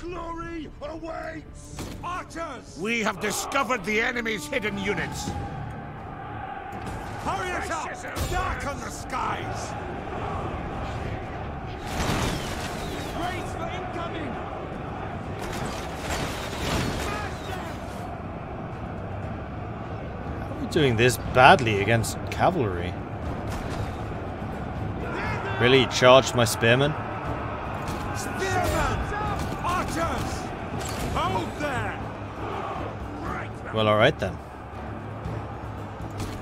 Glory awaits! Archers! We have discovered the enemy's hidden units. Hurry it up! Darken the skies! Brace for incoming! How are we doing this badly against cavalry? Really? Charged my spearmen? Spearmen! Archers! Hold there! Well, alright then.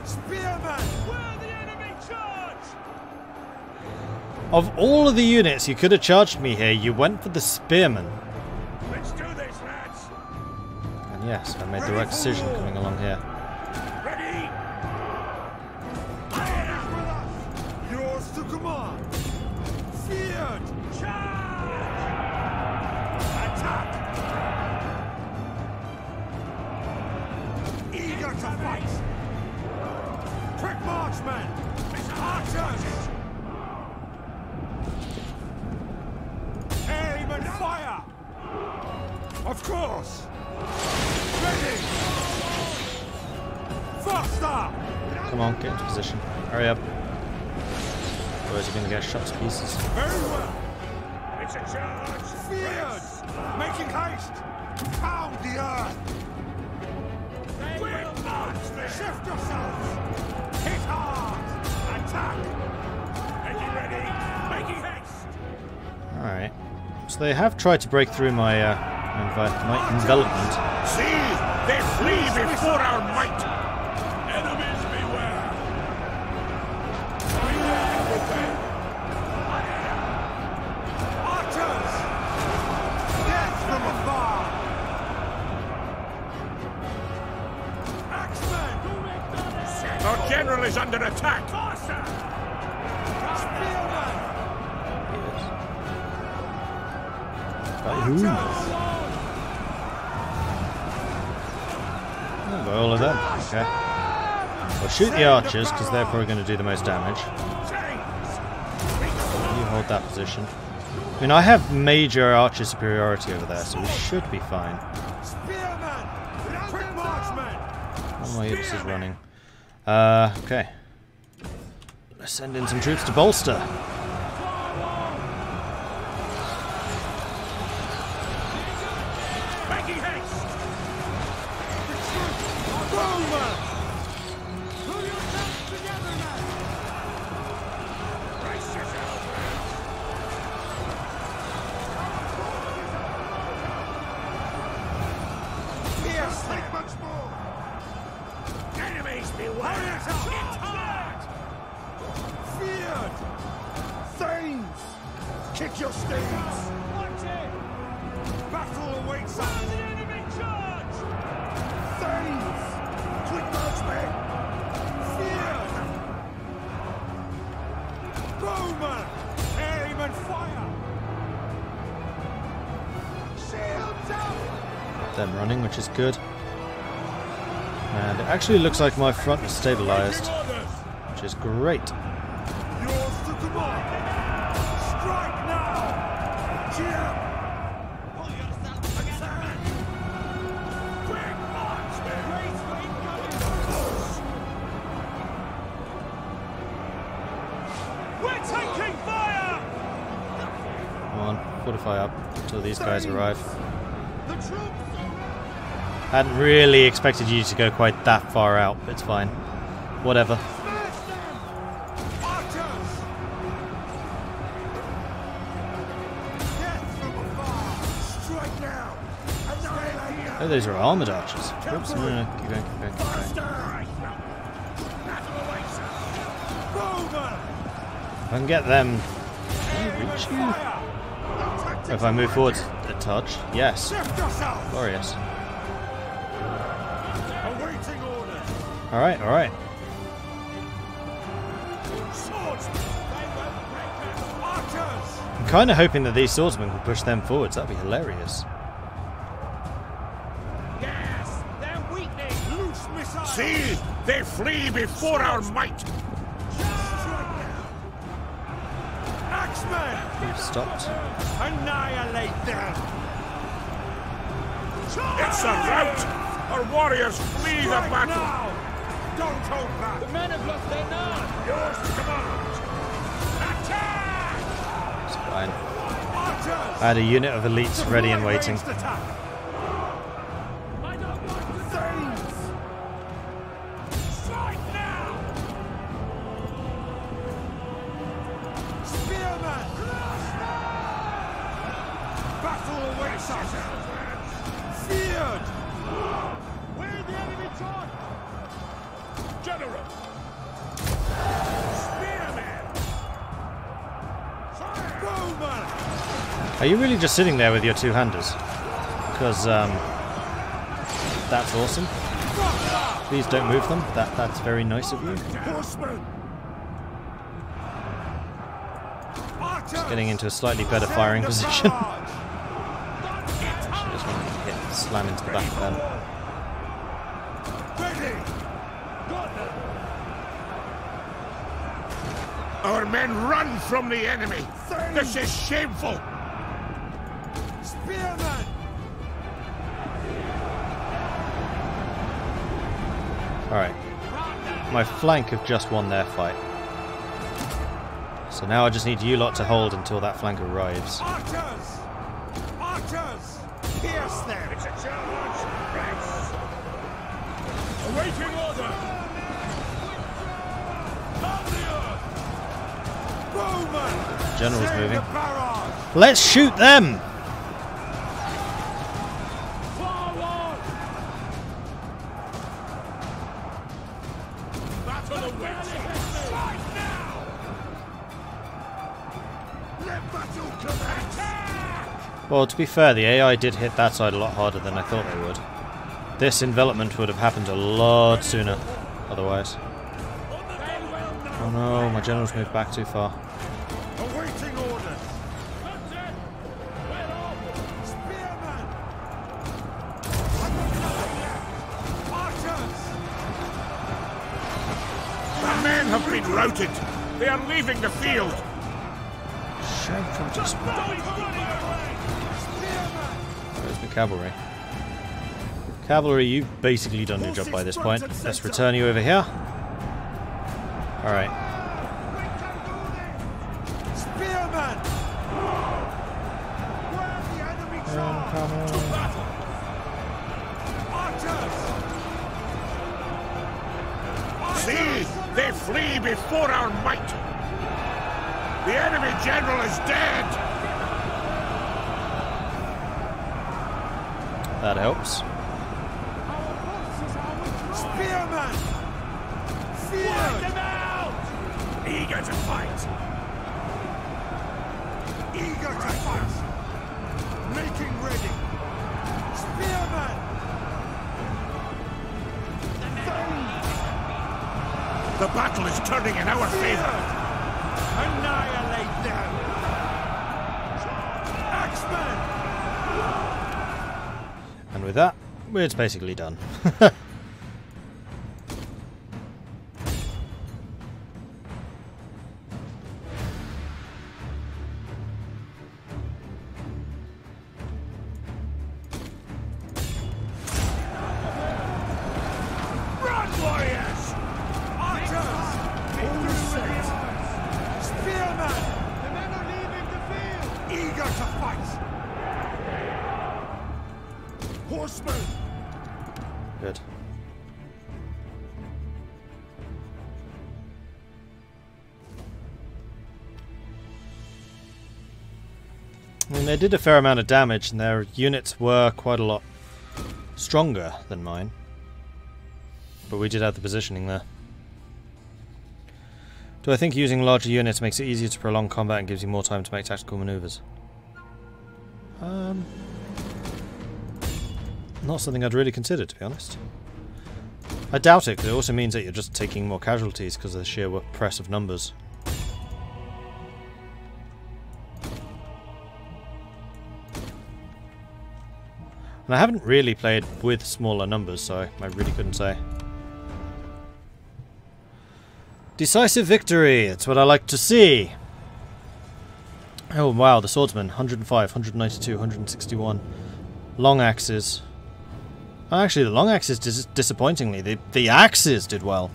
Spearmen! Where the enemy charge! Of all of the units you could have charged me here, you went for the spearmen. Let's do this, lads! And yes, I made the right decision coming along here. Ready! Fire with us! Yours to command! Feared! Charge! Attack! Eager to fight! Quick marksmen! Archers! Aim and fire! Of course! Ready! Faster! Come on, get into position. Hurry up. Otherwise you're going to get shot to pieces. Very well! It's a charge! Feared! Making haste! Pound the earth! Quick marksmen! Shift yourselves! Hit hard! Attack! Making ready! Making haste! Alright. So they have tried to break through my envelopment. See, they flee before our might. Enemies beware! Archers! Death from afar! Axemen! Our general is under attack. Spearmen! By whom? Oh, by all of them. Okay. Well, shoot the archers, because they're probably going to do the most damage. You hold that position. I mean, I have major archer superiority over there, so we should be fine. Spearmen! Quick marksmen! One of my units is running. Okay. Let's send in some troops to bolster. Making haste! Bowman! Pull yourselves together now! Brace yourselves! Fiercely! Much more! Enemies beware! Feared! Thanes! Kick your steeds! Watch it! Battle awaits us! The enemy charge! Thanes! Quick marksmen! Feared! Bowman! Aim and fire! Shields up! Them running, which is good. And it actually looks like my front is stabilized, which is great. Yours to command! Strike now! Cheer! Pull yourself together! Quick marksmen! Race for incoming! We're taking fire! Come on, fortify up until these guys arrive. The troops Hadn't really expected you to go quite that far out, but it's fine. Whatever. smash them! Archers! Death from afar! Strike now! Annihilate! Oh, those are armored archers. Oops, no, keep going, keep going, keep going. Battle awaits us! Bowman! If I can get them... Can I reach you? If I move forward a touch, yes. Shift yourself! Glorious. Awaiting orders! Alright, alright. Swords! They won't break us! Archers! I'm kind of hoping that these swordsmen can push them forwards. That'd be hilarious. Gas! They're weakening! Loose missiles! See, they flee before our might. Strike now! Axemen! We've stopped. Annihilate them! It's a rout! Our warriors flee the battle! Now! Don't hold back! The men have lost their nerve! Yours to command! Attack! It's fine. Archers! I had a unit of elites ready and waiting. Attack! I don't like the things! Strike now! Spearman! Battle awaits us! Feared! Where the enemy taught? General! Spearman! Bowman! Are you really just sitting there with your two-handers? Because, that's awesome. Please don't move them. That's very nice of you. Horsemen! Just getting into a slightly better firing position. Just want to hit, slam into the back of them. Ready! Our men run from the enemy! This is shameful! Spearman! Alright. My flank have just won their fight. So now I just need you lot to hold until that flank arrives. Archers! Archers! Pierce them! It's a charge! Right! Awaiting order! Down the earth! Bowman! General's Save moving. the barrage! Let's shoot them! Forward! Battle awaits! Fight now! Let battle commence! Attack! Well, to be fair, the AI did hit that side a lot harder than I thought they would. This envelopment would have happened a lot sooner, otherwise. Oh no, my general's moved back too far. Awaiting orders! Spearman! Archers! The men have been routed! They are leaving the field! Where's the cavalry? Cavalry, you've basically done your job by this point. Let's return you over here. Alright. Spearman! Where the enemy charge! To battle! Archers! See! They flee before our might! The enemy general is dead! That helps. Spearman! Feared! Them out! Eager to fight! Eager to fight! Making ready! Spearman! The battle is turning in our favor! Annihilate them! Axemen! And with that, it's basically done. Run, warriors! Archers! All set! Spearman! The men are leaving the field! Eager to fight! Horsemen! Good. I mean, they did a fair amount of damage, and their units were quite a lot stronger than mine. But we did have the positioning there. Do I think using larger units makes it easier to prolong combat and gives you more time to make tactical maneuvers? Not something I'd really consider, to be honest. I doubt it, because it also means that you're just taking more casualties because of the sheer press of numbers. And I haven't really played with smaller numbers, so I really couldn't say. Decisive victory! It's what I like to see! Oh wow, the swordsmen. 105, 192, 161. Long axes. Actually, the long axes, disappointingly, the axes did well.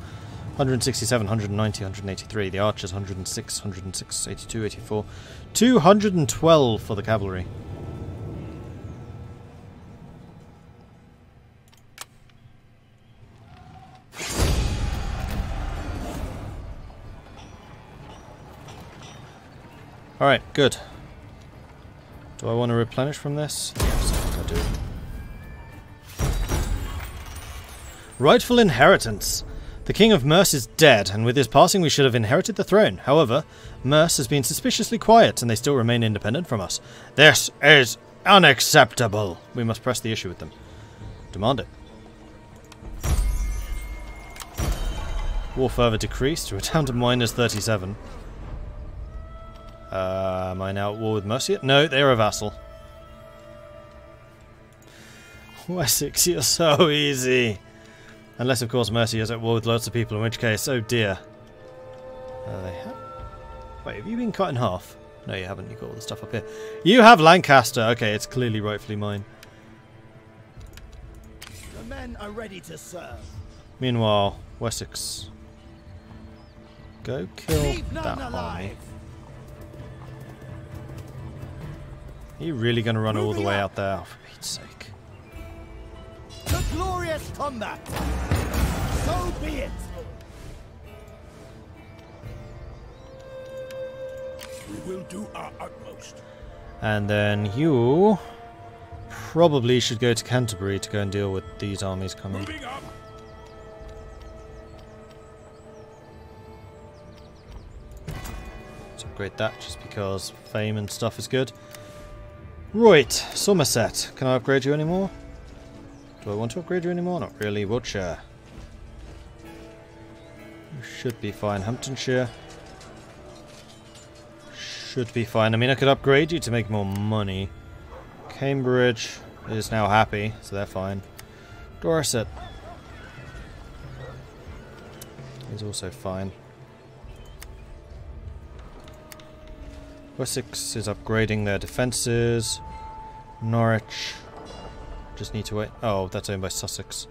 167, 190, 183. The archers, 106, 106, 82, 84. 212 for the cavalry. Alright, good. Do I want to replenish from this? Yes, I think I do. Rightful inheritance. The King of Merse is dead, and with his passing we should have inherited the throne. However, Merse has been suspiciously quiet, and they still remain independent from us. This is unacceptable. We must press the issue with them. Demand it. War further decreased. We're down to minus 37. Am I now at war with Mercia? No, they're a vassal. Wessex, you're so easy. Unless, of course, Mercia is at war with lots of people, in which case, oh dear. Wait, have you been cut in half? No, you haven't. You've got all the stuff up here. You have Lancaster. Okay, it's clearly rightfully mine. The men are ready to serve. Meanwhile, Wessex. Go kill that army. Are you really going to run all the way out there? Oh, for Pete's sake. The glorious combat! So be it! We will do our utmost. And then you probably should go to Canterbury to go and deal with these armies coming. Moving up. Let's upgrade that just because fame and stuff is good. Right, Somerset. Can I upgrade you anymore? Do I want to upgrade you anymore? Not really. Wiltshire. You should be fine. Hamptonshire. Should be fine. I mean, I could upgrade you to make more money. Cambridge is now happy, so they're fine. Dorset is also fine. Wessex is upgrading their defences. Norwich. Just need to wait. Oh, that's owned by Sussex.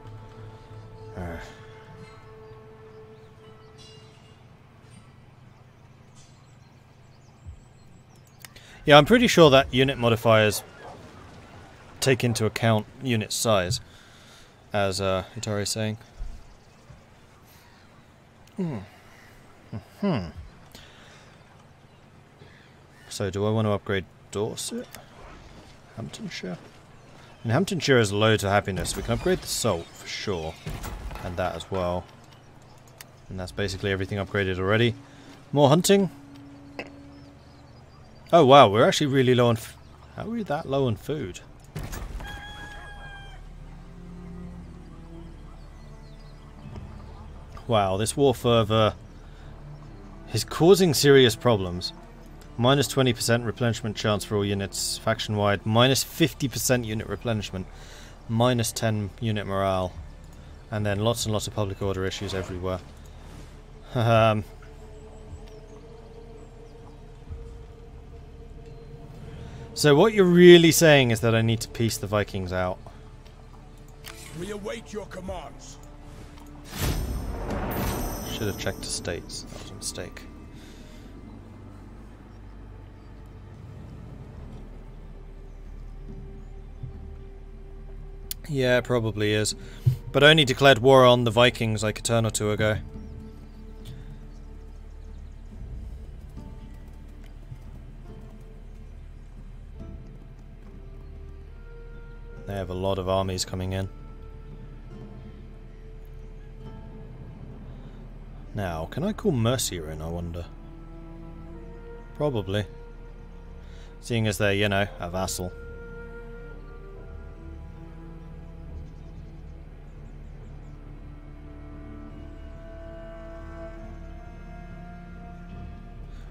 Yeah, I'm pretty sure that unit modifiers take into account unit size, as Hitari is saying. So, do I want to upgrade Dorset? Hamptonshire? And Hamptonshire has loads of happiness. We can upgrade the salt for sure, and that as well. And that's basically everything upgraded already. More hunting. Oh wow, we're actually really low on. How are we that low on food? Wow, this war fervor is causing serious problems. Minus 20% replenishment chance for all units faction-wide. Minus 50% unit replenishment. Minus 10 unit morale. And then lots and lots of public order issues everywhere. So what you're really saying is that I need to piece the Vikings out. We await your commands. Should have checked estates. That was a mistake. Yeah, it probably is. But I only declared war on the Vikings like a turn or two ago. They have a lot of armies coming in. Now, can I call Mercia in, I wonder? Probably. Seeing as they're, you know, a vassal.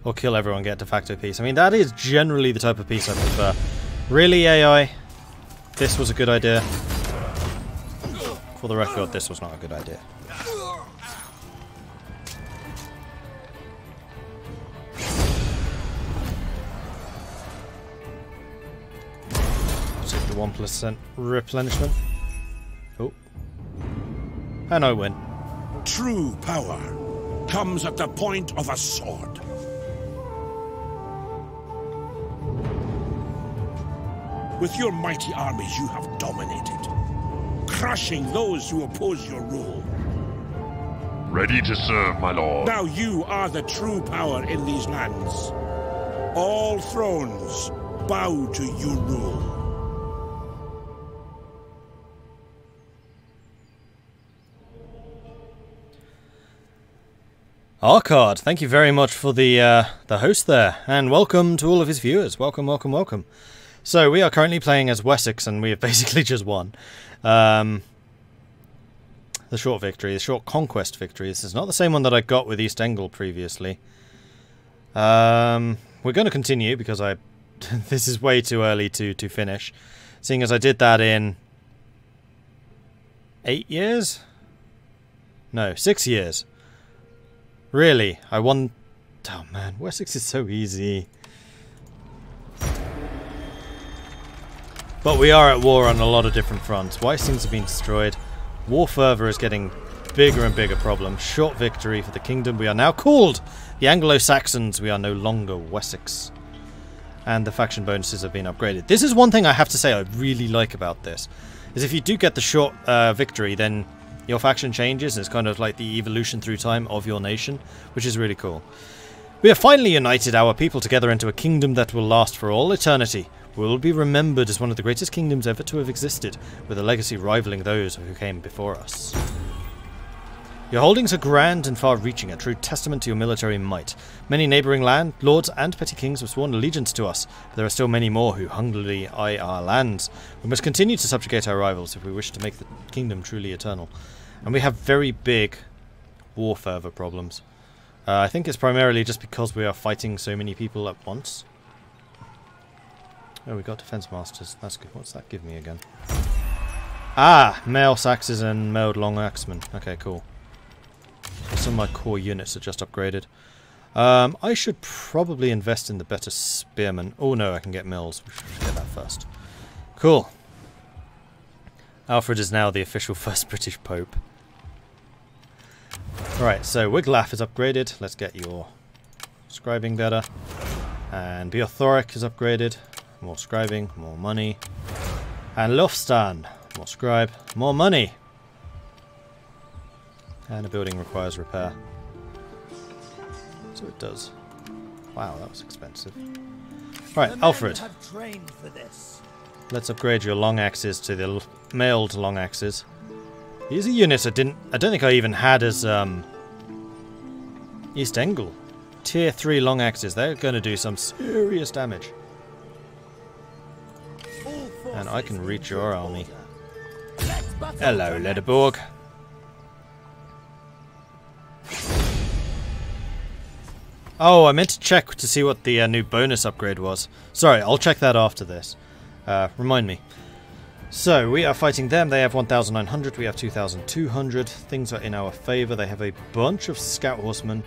Or kill everyone, get de facto peace. I mean, that is generally the type of peace I prefer. Really, AI? This was a good idea. For the record, this was not a good idea. Take the 1% replenishment. Oh, And I win. True power comes at the point of a sword. With your mighty armies, you have dominated, crushing those who oppose your rule. Ready to serve, my lord. Now you are the true power in these lands. All thrones bow to your rule. Arkard, thank you very much for the host there, and welcome to all of his viewers. Welcome, welcome, welcome. So we are currently playing as Wessex, and we have basically just won. The short victory, the short conquest victory. This is not the same one that I got with East Anglia previously. We're going to continue because this is way too early to finish, seeing as I did that in 8 years? No, 6 years. Really, I won. Oh man, Wessex is so easy. But we are at war on a lot of different fronts. White things have been destroyed. War fervour is getting bigger and bigger problems. Short victory for the kingdom. We are now called the Anglo-Saxons. We are no longer Wessex. And the faction bonuses have been upgraded. This is one thing I have to say I really like about this. Is if you do get the short victory, then your faction changes. It's kind of like the evolution through time of your nation, which is really cool. We have finally united our people together into a kingdom that will last for all eternity. We will be remembered as one of the greatest kingdoms ever to have existed, with a legacy rivaling those who came before us. Your holdings are grand and far-reaching, a true testament to your military might. Many neighbouring lords and petty kings have sworn allegiance to us, but there are still many more who hungrily eye our lands. We must continue to subjugate our rivals if we wish to make the kingdom truly eternal. And we have very big war fervour problems. I think it's primarily just because we are fighting so many people at once. Oh, we got defence masters. That's good. What's that give me again? Ah! Male Saxons and mailed long axemen. Okay, cool. Some of my core units are just upgraded. I should probably invest in the better spearmen. Oh no, I can get mills. We should get that first. Cool. Alfred is now the official first British Pope. Right, so Wiglaf is upgraded. Let's get your scribing better. And Beothoric is upgraded. More scribing, more money. And Lofstan, more scribe, more money. And a building requires repair. So it does. Wow, that was expensive. Right, Alfred. Let's upgrade your long axes to the mailed long axes. These are units I don't think I even had as East Anglia. Tier 3 long axes. They're going to do some serious damage. And I can reach your army. Hello, Lederborg. Oh, I meant to check to see what the new bonus upgrade was. Sorry, I'll check that after this. Remind me. So, we are fighting them. They have 1,900. We have 2,200. Things are in our favour. They have a bunch of scout horsemen.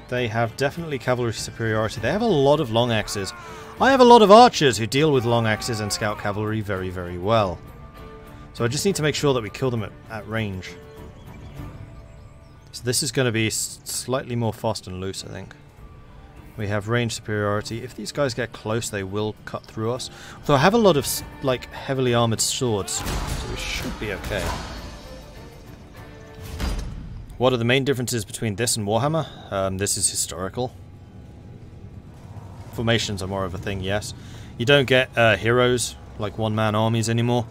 They have definitely cavalry superiority. They have a lot of long axes. I have a lot of archers who deal with long axes and scout cavalry very, very well. So I just need to make sure that we kill them at range. So this is going to be slightly more fast and loose, I think. We have range superiority. If these guys get close, they will cut through us. Although I have a lot of like heavily armoured swords, so we should be okay. What are the main differences between this and Warhammer? This is historical. Formations are more of a thing, yes. You don't get heroes, like one-man armies anymore.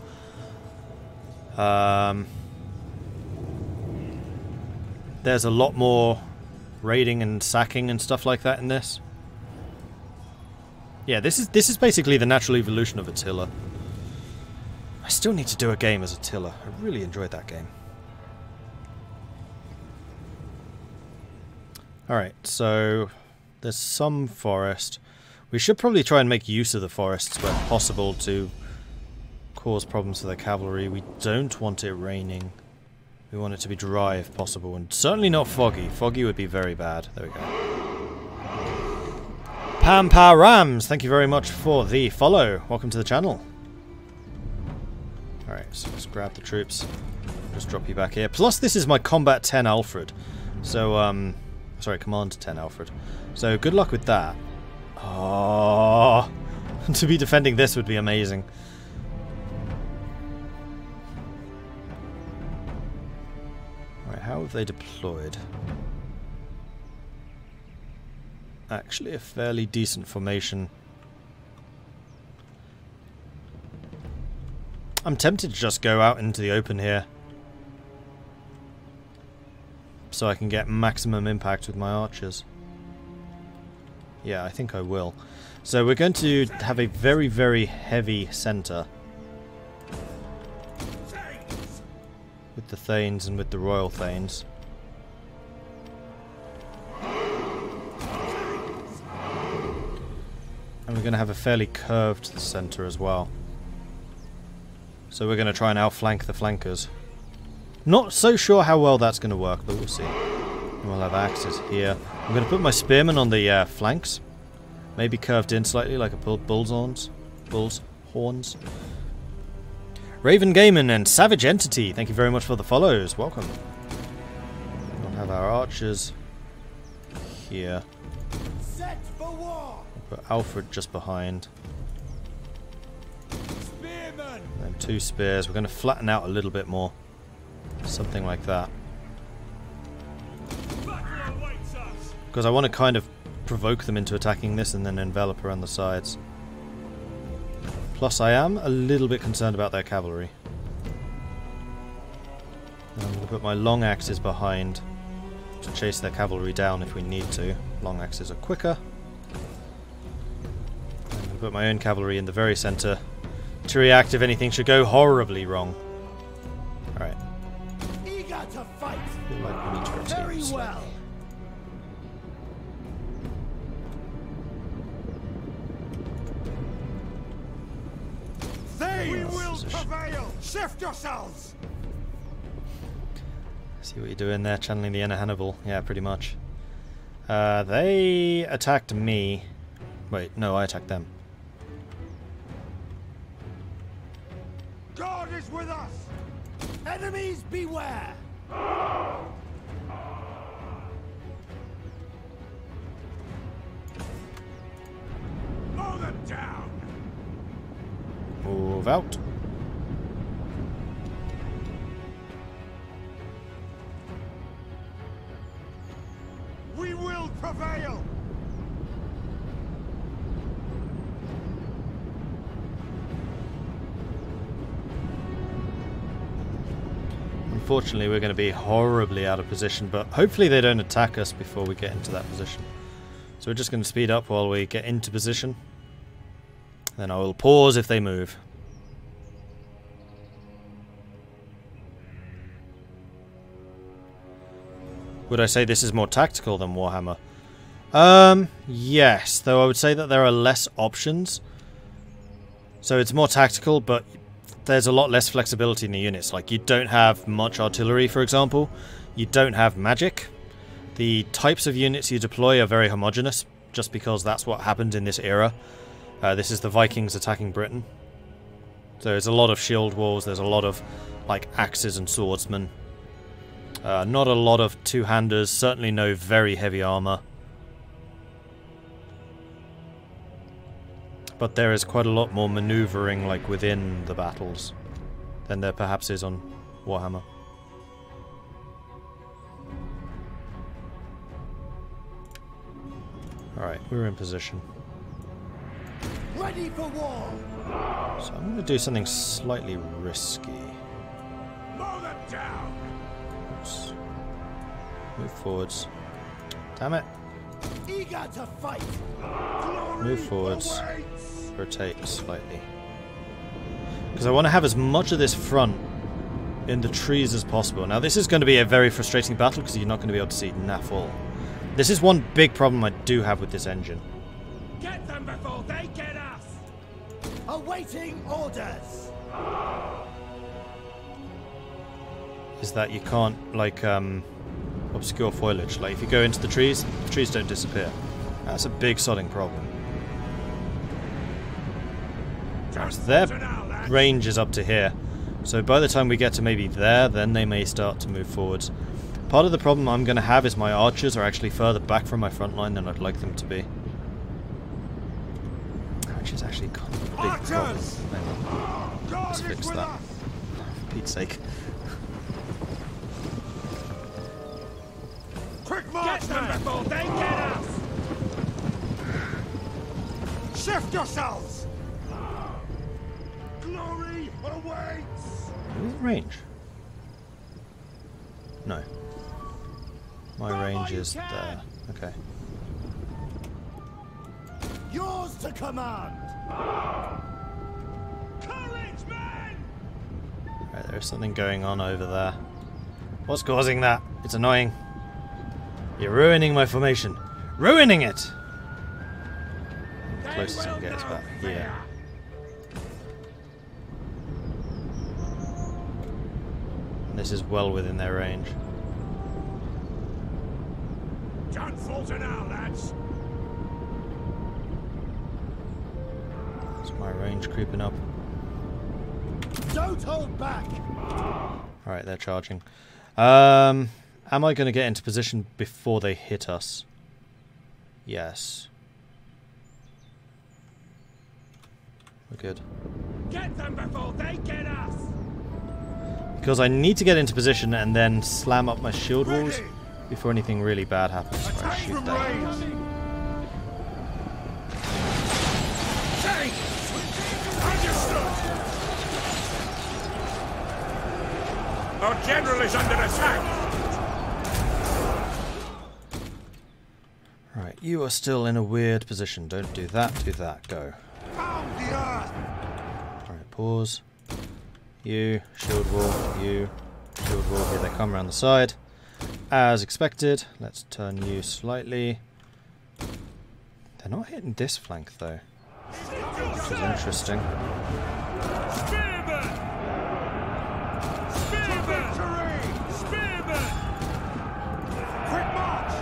There's a lot more raiding and sacking and stuff like that in this. Yeah, this is basically the natural evolution of Attila. I still need to do a game as Attila. I really enjoyed that game. Alright, so there's some forest. We should probably try and make use of the forests where possible to cause problems for the cavalry. We don't want it raining. We want it to be dry if possible, and certainly not foggy. Foggy would be very bad. There we go. Pampa Rams, thank you very much for the follow. Welcome to the channel. Alright, so let's grab the troops. Just drop you back here. Plus, this is my Combat 10 Alfred. So, sorry, Command 10 Alfred. So, good luck with that. Oh, to be defending this would be amazing. Right, how have they deployed? Actually, a fairly decent formation. I'm tempted to just go out into the open here, so I can get maximum impact with my archers. Yeah, I think I will. So we're going to have a very, very heavy centre with the Thanes and with the Royal Thanes. And we're going to have a fairly curved centre as well. So we're going to try and outflank the flankers. Not so sure how well that's going to work, but we'll see. And we'll have axes here. I'm going to put my spearmen on the flanks. Maybe curved in slightly like a bull's horns. Raven Gaiman and Savage Entity, thank you very much for the follows. Welcome. We'll have our archers here. Set for war. We'll put Alfred just behind. Spearmen. And 2 spears. We're going to flatten out a little bit more. Something like that. Because I want to kind of provoke them into attacking this and then envelop around the sides. Plus I am a little bit concerned about their cavalry. I'm going to put my long axes behind to chase their cavalry down if we need to. Long axes are quicker. I'm going to put my own cavalry in the very centre to react if anything should go horribly wrong. Alright. Eager to fight. I feel like we need to rotate Very slightly. well. We will prevail. Shift yourselves. See what you're doing there, channeling the inner Hannibal. Yeah, pretty much. They attacked me. Wait, no, I attacked them. God is with us. Enemies beware. Mow them down. Move out. We will prevail. Unfortunately, we're going to be horribly out of position, but hopefully they don't attack us before we get into that position. So we're just going to speed up while we get into position. Then I will pause if they move. Would I say this is more tactical than Warhammer? Yes, though I would say that there are less options. So it's more tactical, but there's a lot less flexibility in the units. Like, you don't have much artillery, for example. You don't have magic. The types of units you deploy are very homogeneous, just because that's what happened in this era. This is the Vikings attacking Britain. So there's a lot of shield walls, there's a lot of, like, axes and swordsmen. Not a lot of two-handers, certainly no very heavy armor. But there is quite a lot more maneuvering, like, within the battles than there perhaps is on Warhammer. Alright, we're in position. Ready for war. So I'm going to do something slightly risky. Mow them down. Oops. Move forwards. Damn it. Eager to fight. Move forwards. Rotate slightly. Because I want to have as much of this front in the trees as possible. Now this is going to be a very frustrating battle because you're not going to be able to see naff all. This is one big problem I do have with this engine. Get them before they get us. Awaiting orders. Is that you can't, like, obscure foliage. Like, if you go into the trees don't disappear. That's a big sodding problem. So their range is up to here. So by the time we get to maybe there, then they may start to move forwards. Part of the problem I'm going to have is my archers are actually further back from my front line than I'd like them to be. Which is actually kind of a big problem. Hang on. Let's fix that. For Pete's sake. Quick march them before they get us! Shift yourselves! Glory awaits! Are we in range? No. My range is there. Okay. Yours to command! Courage, men! Right, there's something going on over there. What's causing that? It's annoying. You're ruining my formation. Ruining it! The closest I can get is about here. And this is well within their range. John Fulton now, lads! Is my range creeping up? Don't hold back! Alright, they're charging. Am I going to get into position before they hit us? Yes. We're good. Get them before they get us! Because I need to get into position and then slam up my shield walls before anything really bad happens. Right, Attack shoot from that. range! Take! Understood! Our general is under attack! Right, you are still in a weird position. Don't do that, do that. Go. Pound the earth! Alright, pause. You, shield wall, you, shield wall. Here they come around the side. As expected. Let's turn you slightly. They're not hitting this flank though, which is interesting. Spearmen! Spearmen! Spearmen! Quick march!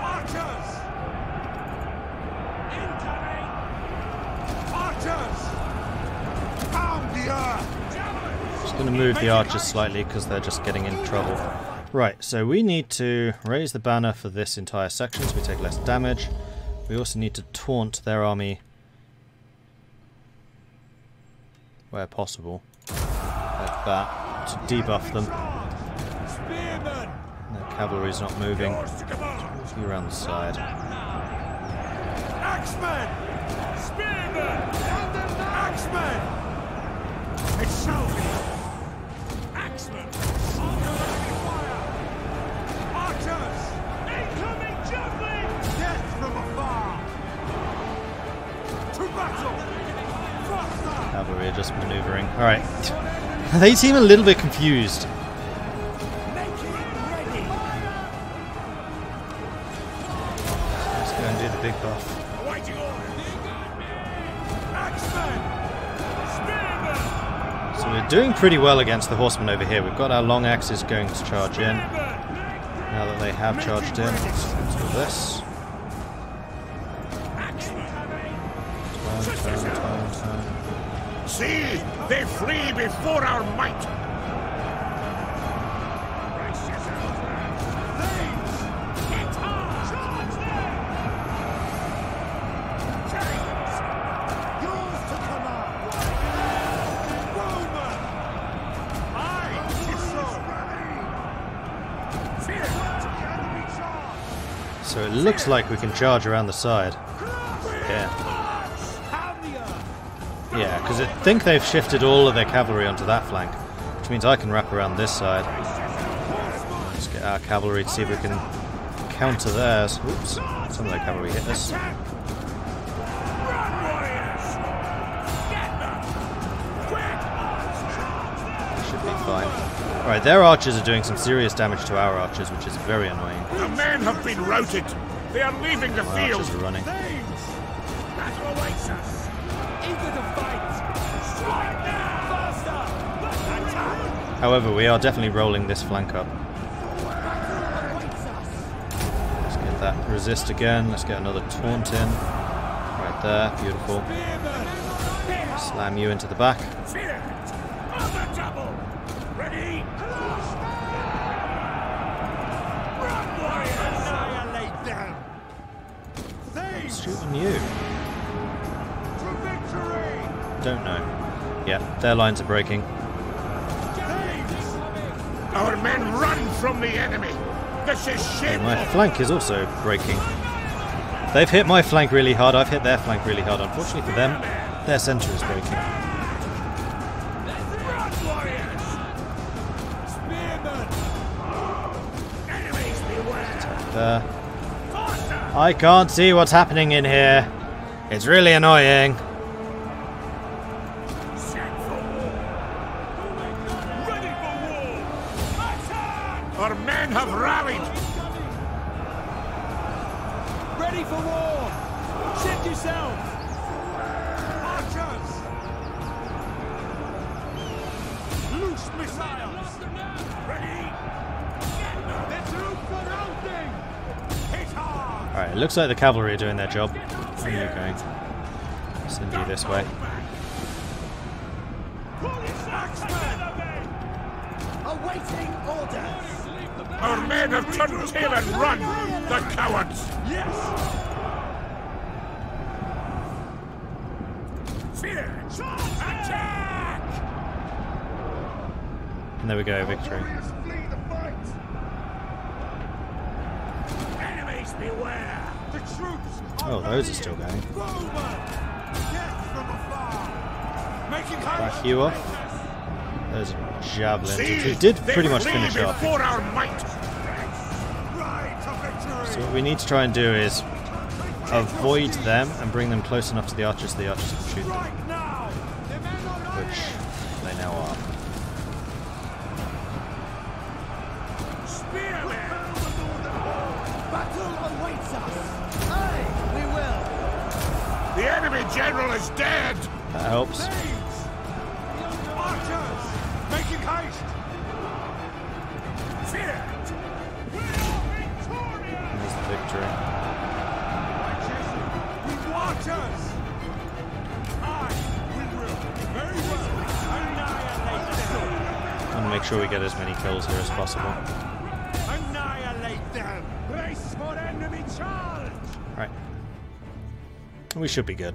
Archers! Incoming! Archers! Pound the earth! Just going to move the archers slightly because they're just getting in trouble. Right, so we need to raise the banner for this entire section so we take less damage. We also need to taunt their army where possible, like that, to debuff them. Spearmen! Their cavalry's not moving. Yours to command! You around the side. Axemen! Spearmen! Axemen! It shall be! Axemen! Archers! Incoming juggling! Death from afar! To battle! Faster! Cavalry are just maneuvering. Alright. They seem a little bit confused. Making it ready! Let's go and do the big buff. Awaiting orders! Axemen! Spearmen! So we're doing pretty well against the horsemen over here. We've got our long axes going to charge in. Now that they have charged in, let's do this. Turn. See, they flee before our might. So it looks like we can charge around the side. Yeah. Yeah, because I think they've shifted all of their cavalry onto that flank, which means I can wrap around this side. Let's get our cavalry to see if we can counter theirs. Oops, some of their cavalry hit us. Should be fine. Alright, their archers are doing some serious damage to our archers, which is very annoying. The men have been routed. They are leaving the Our field. archers are running. Battle awaits us. Eager to fight. Strike now. Faster. Attack. However, we are definitely rolling this flank up. Let's get that resist again. Let's get another taunt in. Right there, beautiful. Slam you into the back. shoot on you? To victory! Don't know. Yeah, their lines are breaking. Our men run from the enemy. This is shameful. My flank is also breaking. They've hit my flank really hard. I've hit their flank really hard. Unfortunately for them, their centre is breaking. There. I can't see what's happening in here. It's really annoying. Our men have rallied. Ready for war! Shift yourselves! Archers! Loose missiles! Ready! The troops are routing! Hit hard! Alright, it looks like the cavalry are doing their job. Where are you going? Send you this way. Awaiting orders! Our men have turned tail and run. The cowards. Yes! Fear! Attack! And there we go, victory. Warriors flee the fight! Enemies beware! The troops! Oh, those are still going. Forward! Death from afar! Making Back you off. Those are javelins, which we did pretty much finish off. Before our might. Right to victory! So what we need to try and do is avoid them and bring them close enough to the archers so the archers can shoot them, Right now! The men are which they now are. Spearmen! Battle awaits us! Aye, we will! The enemy general is dead. That helps. Blades! Archers! Making haste! Fear! We are victorious! There's the victory. With archers! Aye, we will! Very well! Annihilate them! I want to make sure we get as many kills here as possible. Annihilate them! Brace for enemy charge! Right. We should be good.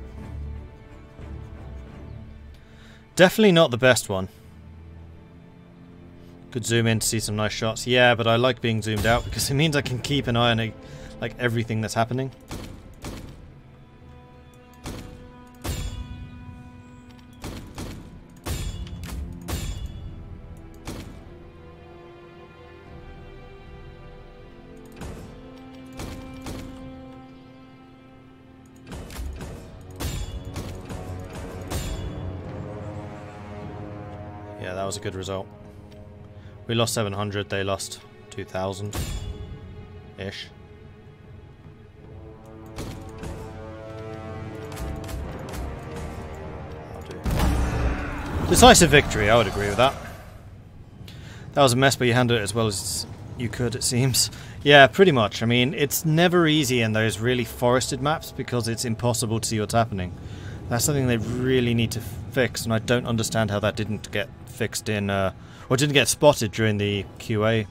Definitely not the best one. Could zoom in to see some nice shots. Yeah, but I like being zoomed out because it means I can keep an eye on like everything that's happening. Yeah, that was a good result. We lost 700, they lost 2,000-ish. I'll do. Decisive victory, I would agree with that. That was a mess, but you handled it as well as you could, it seems. Yeah, pretty much. I mean, it's never easy in those really forested maps because it's impossible to see what's happening. That's something they really need to fix, and I don't understand how that didn't get fixed in, or didn't get spotted during the QA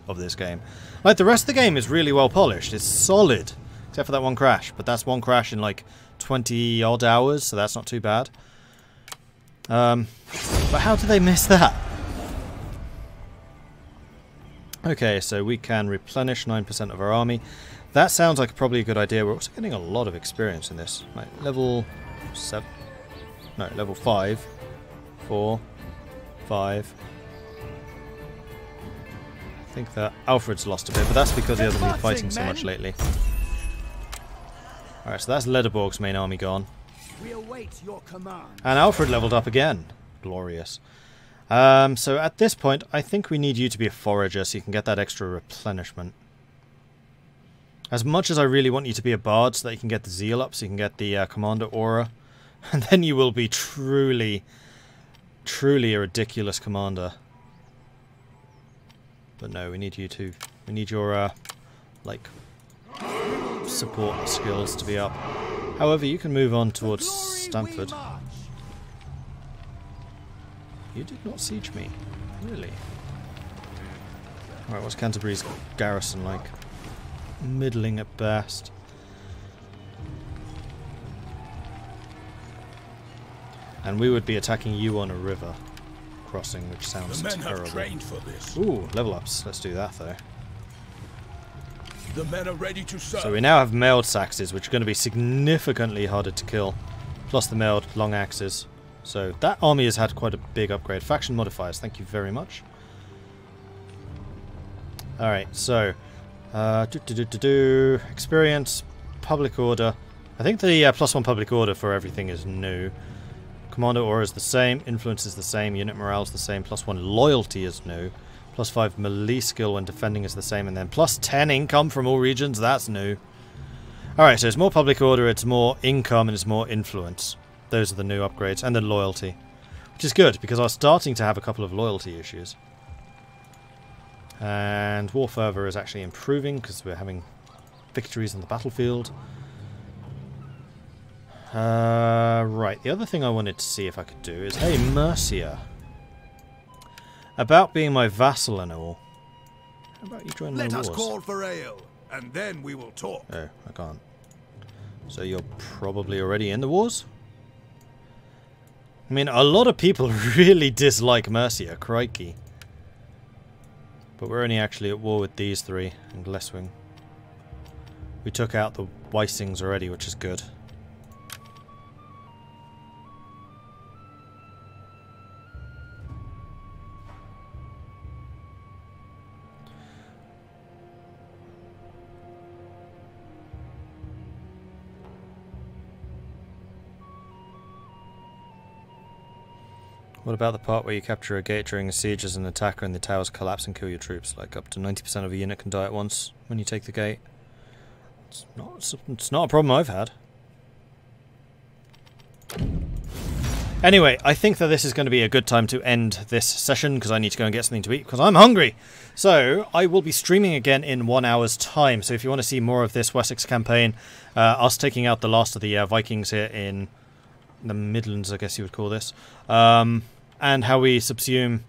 of this game. Like, the rest of the game is really well polished. It's solid, except for that one crash. But that's one crash in like 20 odd hours, so that's not too bad. But how did they miss that? Okay, so we can replenish 9% of our army. That sounds like probably a good idea. We're also getting a lot of experience in this. Right, level 7. No, level 5. 4. 5. I think that Alfred's lost a bit, but that's because he hasn't been fighting so much lately. Alright, so that's Lederborg's main army gone. We await your command. And Alfred leveled up again. Glorious. So at this point, I think we need you to be a forager so you can get that extra replenishment. As much as I really want you to be a bard so that you can get the zeal up, so you can get the commander aura, and then you will be truly a ridiculous commander. But no, we need you to. We need your like support skills to be up. However, you can move on towards Stamford. You did not siege me, really. Alright, what's Canterbury's garrison like? Middling at best. And we would be attacking you on a river crossing, which sounds The men terrible. have trained for this. Ooh, level ups. Let's do that though. The men are ready to serve. So we now have mailed Saxes, which are going to be significantly harder to kill. Plus the mailed long axes. So that army has had quite a big upgrade. Faction modifiers, thank you very much. Alright, so experience, public order. I think the +1 public order for everything is new. Commander aura is the same, influence is the same, unit morale is the same, +1 loyalty is new, +5 melee skill when defending is the same, and then +10 income from all regions, that's new. Alright, so it's more public order, it's more income, and it's more influence. Those are the new upgrades, and then loyalty. Which is good, because I was starting to have a couple of loyalty issues. And war fervor is actually improving, because we're having victories on the battlefield. Right, the other thing I wanted to see if I could do is, hey, Mercia. About being my vassal and all. How about you join my wars? Let us call for ale, and then we will talk. Oh, I can't. So you're probably already in the wars? I mean, a lot of people really dislike Mercia, crikey. But we're only actually at war with these three and Gleswing. We took out the Wysings already, which is good. What about the part where you capture a gate during a siege as an attacker and the towers collapse and kill your troops? Like up to 90% of a unit can die at once when you take the gate. It's not a problem I've had. Anyway, I think that this is going to be a good time to end this session because I need to go and get something to eat because I'm hungry. So I will be streaming again in 1 hour's time. So if you want to see more of this Wessex campaign, us taking out the last of the Vikings here in the Midlands, I guess you would call this, and how we subsume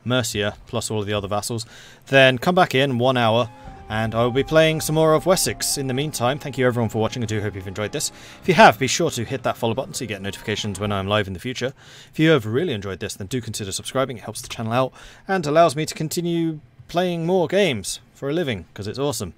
Mercia plus all of the other vassals, then come back in 1 hour and I will be playing some more of Wessex. In the meantime, thank you everyone for watching. I do hope you've enjoyed this. If you have, be sure to hit that follow button so you get notifications when I'm live in the future. If you have really enjoyed this, then do consider subscribing. It helps the channel out and allows me to continue playing more games for a living because it's awesome.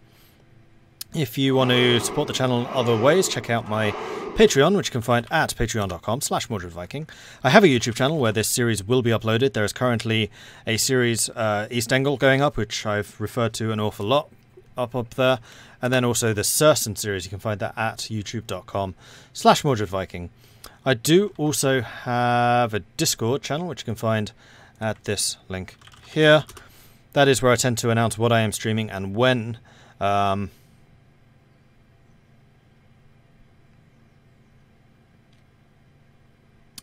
If you want to support the channel in other ways, check out my Patreon, which you can find at patreon.com/MordredViking. I have a YouTube channel where this series will be uploaded. There is currently a series, East Angle, going up, which I've referred to an awful lot up there. And then also the Cerson series, you can find that at youtube.com/MordredViking. I do also have a Discord channel, which you can find at this link here. That is where I tend to announce what I am streaming and when.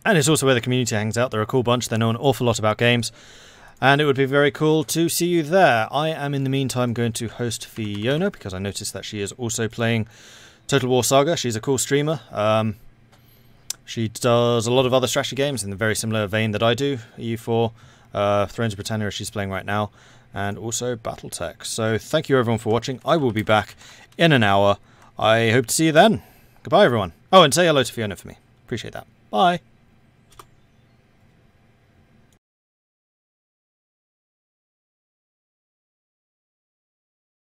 And it's also where the community hangs out. They're a cool bunch. They know an awful lot about games. And it would be very cool to see you there. I am, in the meantime, going to host Fiona, because I noticed that she is also playing Total War Saga. She's a cool streamer. She does a lot of other strategy games in the very similar vein that I do. EU4, Thrones of Britannia, she's playing right now. And also Battletech. So thank you everyone for watching. I will be back in an hour. I hope to see you then. Goodbye, everyone. Oh, and say hello to Fiona for me. Appreciate that. Bye.